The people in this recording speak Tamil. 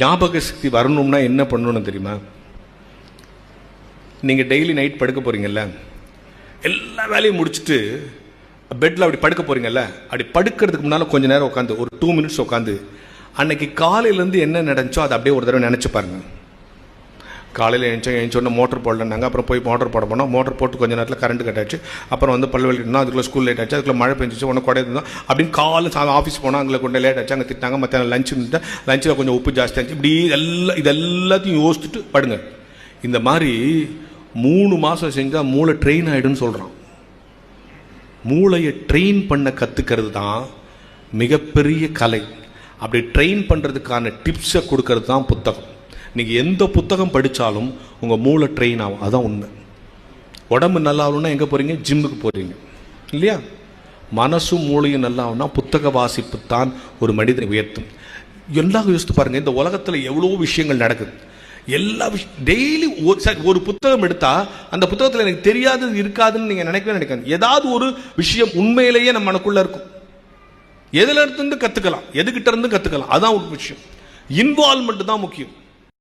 ஞாபக சக்தி வரணும்னா என்ன பண்ணணும்னு தெரியுமா? நீங்கள் டெய்லி நைட் படுக்க போகிறீங்கல்ல, எல்லா வேலையும் முடிச்சுட்டு பெட்டில் அப்படி படுக்க போகிறீங்கல்ல, அப்படி படுக்கிறதுக்கு முன்னால் கொஞ்சம் நேரம் உட்காந்து ஒரு 2 minutes உட்காந்து அன்னைக்கு காலையிலேருந்து என்ன நடந்துச்சோ அதை அப்படியே ஒரு தடவை நினச்சி பாருங்க. காலையில் எழுந்தோடனே மோட்டர் போடலன்னாங்க, அப்புறம் போய் மோட்டர் போட போனோம். மோட்டர் போட்டு கொஞ்சம் நேரத்தில் கரண்ட் கட் ஆச்சு. அப்புறம் வந்து பல்லு வலிக்கணும், அதுக்குள்ளே ஸ்கூல் லேட் ஆச்சு, அதுக்குள்ளே மழை பெஞ்சிச்சு, ஒன்று கொடை இருந்தோம் அப்படின்னு காலையில் ஆஃபீஸ் போனால் அங்கே கொண்டு லேட் ஆச்சு, அங்கே திட்டாங்க. மத்தியானம் லஞ்சில் கொஞ்சம் உப்பு ஜாஸ்தி ஆச்சு. இப்படி இதெல்லாத்தையும் யோசிச்சுட்டு படுங்க. இந்த மாதிரி 3 மாதம் செஞ்சால் மூளை ட்ரெயின் ஆகிடுன்னு சொல்கிறான். மூளையை ட்ரெயின் பண்ண கற்றுக்கிறது தான் மிகப்பெரிய கலை. அப்படி ட்ரெயின் பண்ணுறதுக்கான டிப்ஸை கொடுக்கறது தான் புத்தகம். நீங்கள் எந்த புத்தகம் படித்தாலும் உங்கள் மூளை ட்ரெயின் ஆகும். அதுதான் உண்மை. உடம்பு நல்லா ஆகணும்னா எங்கே போகிறீங்க? ஜிம்முக்கு போகிறீங்க இல்லையா? மனசும் மூளையும் நல்லா ஆகும்னா புத்தக வாசிப்பு தான் ஒரு மனிதனை உயர்த்தும். எல்லாம் யோசித்து பாருங்கள், இந்த உலகத்தில் எவ்வளோ விஷயங்கள் நடக்குது. எல்லா டெய்லி ஒரு புத்தகம் எடுத்தால் அந்த புத்தகத்தில் எனக்கு தெரியாதது இருக்காதுன்னு நீங்கள் நினைக்காது. ஏதாவது ஒரு விஷயம் உண்மையிலேயே நம்ம மனக்குள்ளே இருக்கும். எதுல இருந்து கற்றுக்கலாம், எதுகிட்ட இருந்து கற்றுக்கலாம், அதான் ஒரு விஷயம். இன்வால்மெண்ட் தான் முக்கியம்.